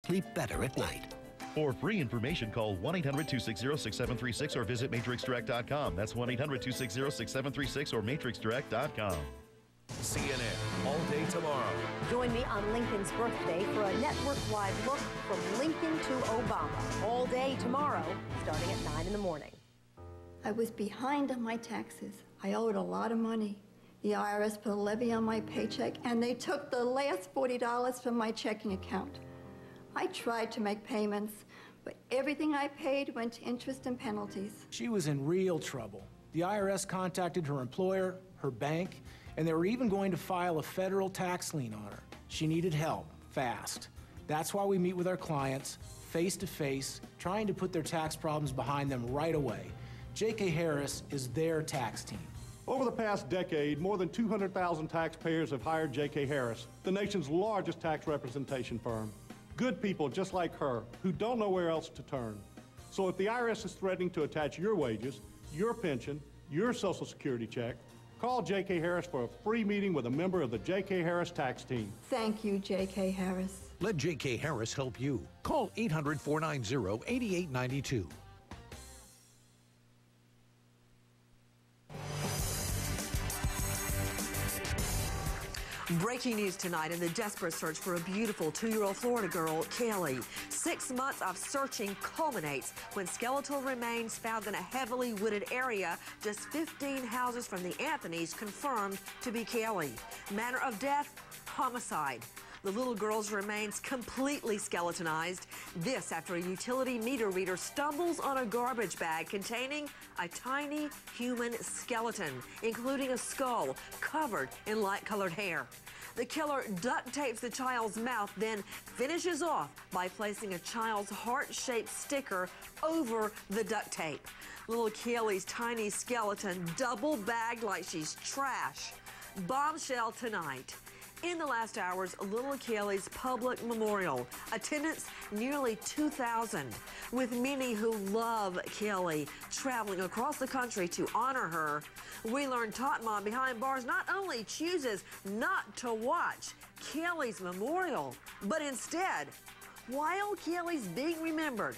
sleep better at night. For free information, call 1-800-260-6736 or visit matrixdirect.com. That's 1-800-260-6736 or matrixdirect.com. CNN all day tomorrow. Join me on Lincoln's birthday for a network-wide look from Lincoln to Obama. All day tomorrow, starting at 9 in the morning. I was behind on my taxes. I owed a lot of money. The IRS put a levy on my paycheck, and they took the last $40 from my checking account. I tried to make payments, but everything I paid went to interest and penalties. She was in real trouble. The IRS contacted her employer, her bank, and they were even going to file a federal tax lien on her. She needed help, fast. That's why we meet with our clients, face-to-face, trying to put their tax problems behind them right away. J.K. Harris is their tax team. Over the past decade, more than 200,000 taxpayers have hired J.K. Harris, the nation's largest tax representation firm. Good people just like her who don't know where else to turn. So if the IRS is threatening to attach your wages, your pension, your Social Security check, call J.K. Harris for a free meeting with a member of the J.K. Harris tax team. Thank you, J.K. Harris. Let J.K. Harris help you. Call 800-490-8892. Breaking news tonight in the desperate search for a beautiful 2-year-old Florida girl, Kelly. 6 months of searching culminates when skeletal remains found in a heavily wooded area just 15 houses from the Anthonys confirmed to be Kelly. Manner of death, homicide. The little girl's remains completely skeletonized. This after a utility meter reader stumbles on a garbage bag containing a tiny human skeleton, including a skull covered in light-colored hair. The killer duct tapes the child's mouth, then finishes off by placing a child's heart-shaped sticker over the duct tape. Little Kelly's tiny skeleton double-bagged like she's trash. Bombshell tonight. In the last hours, little Kelly's public memorial. Attendance nearly 2,000, with many who love Kelly traveling across the country to honor her. We learned Tot Mom behind bars not only chooses not to watch Kelly's memorial, but instead, while Kelly's being remembered,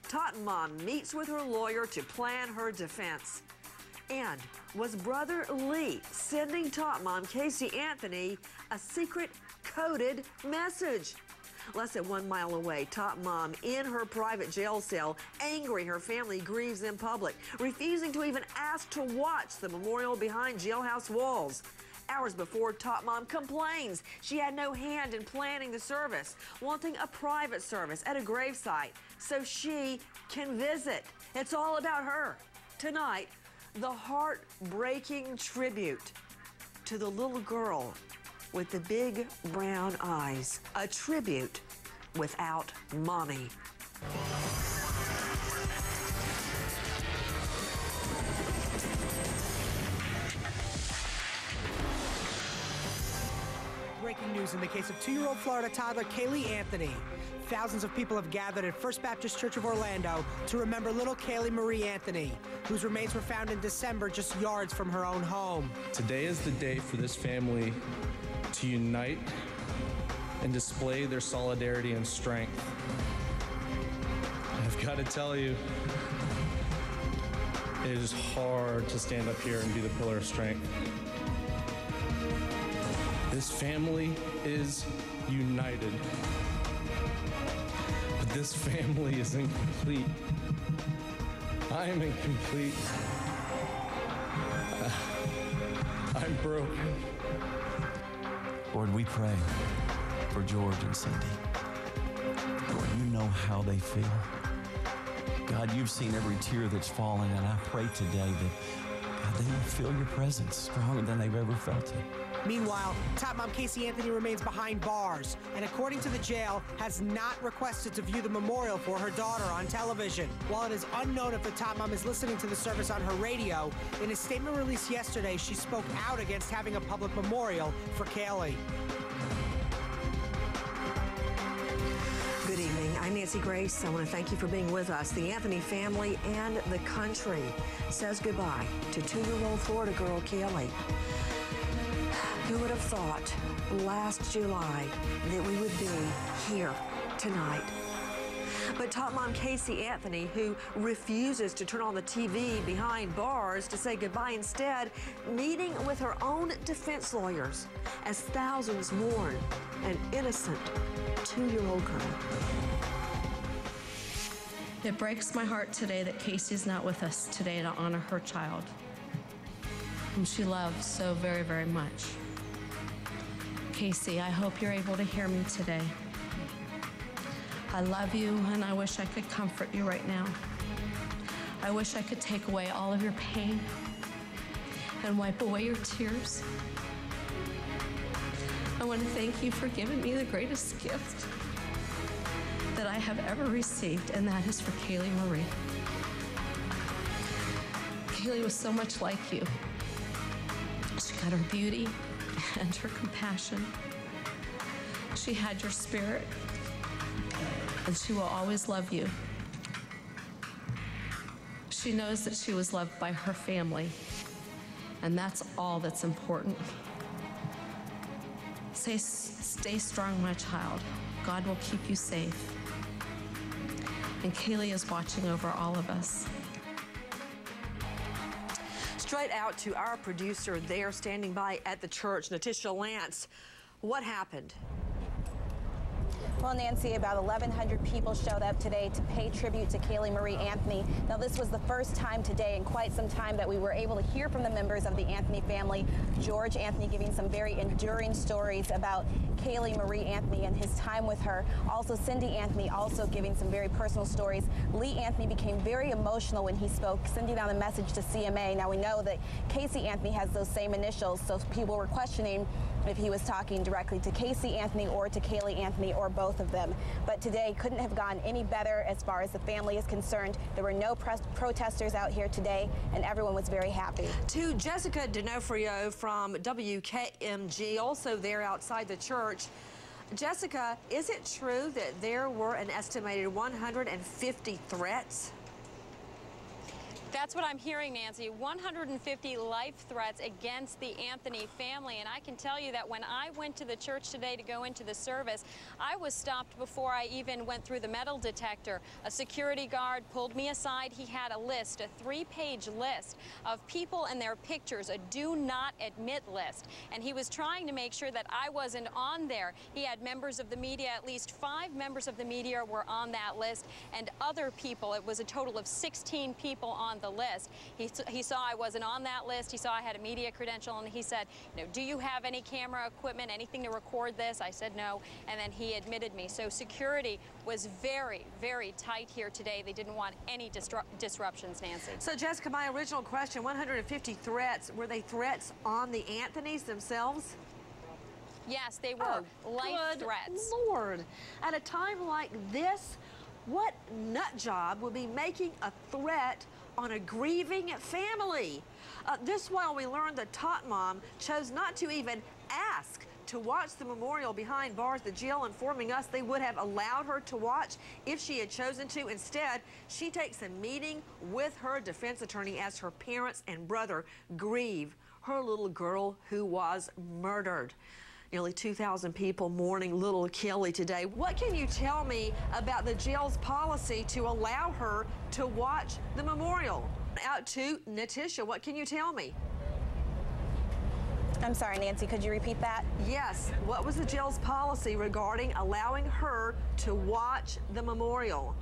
Tot Mom meets with her lawyer to plan her defense. And was Brother Lee sending Tot Mom Casey Anthony a secret coded message? Less than 1 mile away, Tot Mom in her private jail cell, angry her family grieves in public, refusing to even ask to watch the memorial behind jailhouse walls. Hours before, Tot Mom complains she had no hand in planning the service, wanting a private service at a gravesite so she can visit. It's all about her. Tonight, the heartbreaking tribute to the little girl with the big brown eyes. A tribute without mommy. Breaking news in the case of 2-year-old Florida toddler Kaylee Anthony. Thousands of people have gathered at First Baptist Church of Orlando to remember little Kaylee Marie Anthony, whose remains were found in December just yards from her own home. Today is the day for this family to unite and display their solidarity and strength. I've got to tell you, it is hard to stand up here and be the pillar of strength. This family is united. But this family is incomplete. I am incomplete. I'm broken. Lord, we pray for George and Cindy. Lord, you know how they feel. God, you've seen every tear that's fallen, and I pray today that, God, they will feel your presence stronger than they've ever felt it. Meanwhile, Tot Mom Casey Anthony remains behind bars and, according to the jail, has not requested to view the memorial for her daughter on television. While it is unknown if the Tot Mom is listening to the service on her radio, in a statement released yesterday, she spoke out against having a public memorial for Kaylee. Good evening. I'm Nancy Grace. I want to thank you for being with us. The Anthony family and the country says goodbye to 2-year-old Florida girl Kelly. Who would have thought last July that we would be here tonight. But top mom Casey Anthony, who refuses to turn on the TV behind bars to say goodbye, instead meeting with her own defense lawyers as thousands mourn an innocent 2-year-old girl. It breaks my heart today that Casey's not with us today to honor her child, whom she loved so very, very much. Casey, I hope you're able to hear me today. I love you, and I wish I could comfort you right now. I wish I could take away all of your pain and wipe away your tears. I want to thank you for giving me the greatest gift that I have ever received, and that is for Kaylee Marie. Kaylee was so much like you. She got her beauty and her compassion. She had your spirit, and she will always love you. She knows that she was loved by her family, and that's all that's important. Stay strong, my child. God will keep you safe. And Kaylee is watching over all of us. Straight out to our producer there standing by at the church, Natisha Lance. What happened? Well, Nancy, about 1,100 people showed up today to pay tribute to Kaylee Marie Anthony. Now, this was the first time today in quite some time that we were able to hear from the members of the Anthony family. George Anthony giving some very enduring stories about Kaylee Marie Anthony and his time with her. Also, Cindy Anthony also giving some very personal stories. Lee Anthony became very emotional when he spoke, sending out a message to CMA. Now, we know that Casey Anthony has those same initials, so people were questioning if he was talking directly to Casey Anthony or to Kaylee Anthony or both of them. But today couldn't have gone any better as far as the family is concerned. There were no protesters out here today, and everyone was very happy. To Jessica D'Onofrio from WKMG, also there outside the church. Jessica, is it true that there were an estimated 150 threats? That's what I'm hearing, Nancy. 150 life threats against the Anthony family. And I can tell you that when I went to the church today to go into the service, I was stopped before I even went through the metal detector. A security guard pulled me aside. He had a list, a 3-page list of people and their pictures, a do not admit list. And he was trying to make sure that I wasn't on there. He had members of the media, at least 5 members of the media were on that list, and other people. It was a total of 16 people on the list. He saw I wasn't on that list. He saw I had a media credential, and he said, you know, do you have any camera equipment, anything to record this? I said no, and then he admitted me. So security was very, very tight here today. They didn't want any disruptions, Nancy. So Jessica, my original question, 150 threats, were they threats on the Anthonys themselves? Yes, they were life threats. Lord, at a time like this, what nut job would be making a threat on a grieving family? This while we learned that Tot Mom chose not to even ask to watch the memorial behind bars, the jail informing us they would have allowed her to watch if she had chosen to. Instead, she takes a meeting with her defense attorney as her parents and brother grieve her little girl who was murdered. Nearly 2,000 people mourning little Kelly today. What can you tell me about the jail's policy to allow her to watch the memorial? Out to Natisha, what can you tell me? I'm sorry, Nancy, could you repeat that? Yes. What was the jail's policy regarding allowing her to watch the memorial?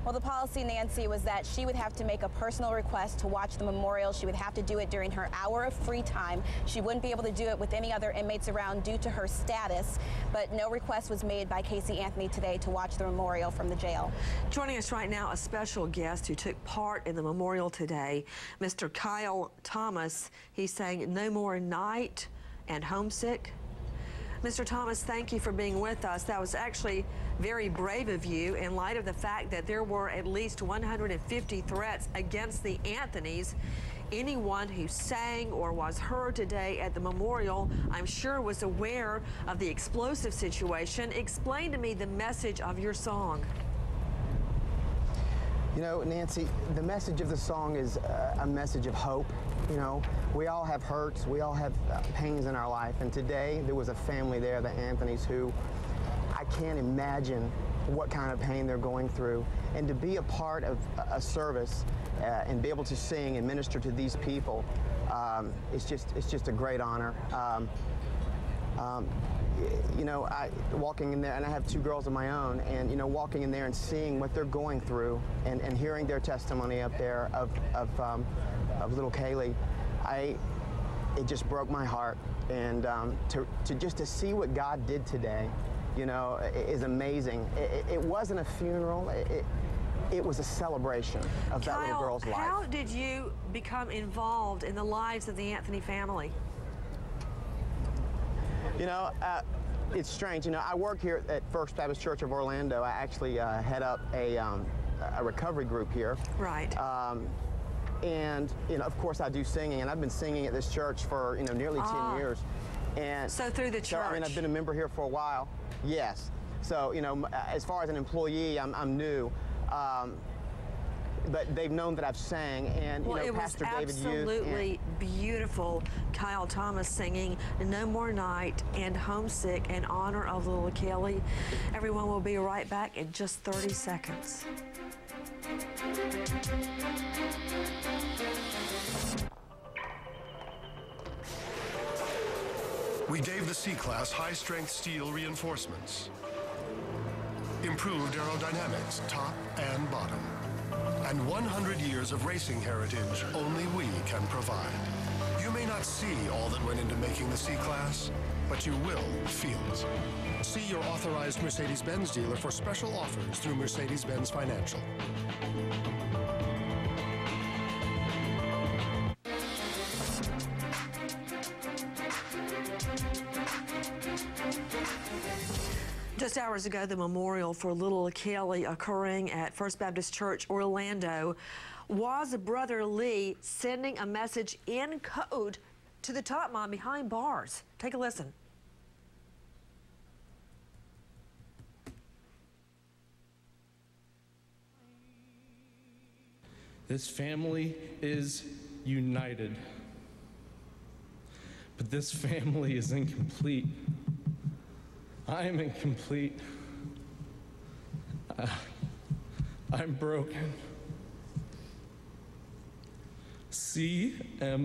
Well, the policy, Nancy, was that she would have to make a personal request to watch the memorial. She would have to do it during her hour of free time. She wouldn't be able to do it with any other inmates around due to her status, but no request was made by Casey Anthony today to watch the memorial from the jail. Joining us right now, a special guest who took part in the memorial today, Mr. Kyle Thomas. He's saying no more night and homesick. Mr. Thomas, thank you for being with us. That was actually very brave of you in light of the fact that there were at least 150 threats against the Anthonys. Anyone who sang or was heard today at the memorial, I'm sure, was aware of the explosive situation. Explain to me the message of your song. You know, Nancy, the message of the song is a message of hope. You know, we all have hurts, we all have pains in our life, and today there was a family there, the Anthonys, who I can't imagine what kind of pain they're going through. And to be a part of a service and be able to sing and minister to these people, it's just a great honor. You know, walking in there, and I have 2 girls of my own, and, you know, walking in there and seeing what they're going through and hearing their testimony up there of little Kaylee, it just broke my heart. And to see what God did today, you know, is amazing. It wasn't a funeral. It was a celebration of that little girl's life. How did you become involved in the lives of the Anthony family? You know, it's strange. You know, I work here at First Baptist Church of Orlando. I actually head up a recovery group here. Right. And, you know, of course I do singing, and I've been singing at this church for, you know, nearly 10 years. And so through the church. So, I mean, I've been a member here for a while. Yes. So, you know, as far as an employee, I'm new. But they've known that I've sang, and, you know, Pastor David Youth. Well, it was absolutely beautiful. Kyle Thomas singing No More Night and Homesick in honor of little Kelly. Everyone will be right back in just 30 seconds. We gave the C-Class high-strength steel reinforcements, improved aerodynamics top and bottom, and 100 years of racing heritage only we can provide. You may not see all that went into making the C-Class, but you will feel it. See your authorized Mercedes-Benz dealer for special offers through Mercedes-Benz Financial. Just hours ago, the memorial for little Kelly occurring at First Baptist Church, Orlando, was Brother Lee sending a message in code to the top mom behind bars. Take a listen. This family is united, but this family is incomplete. I am incomplete. I'm broken. CMA.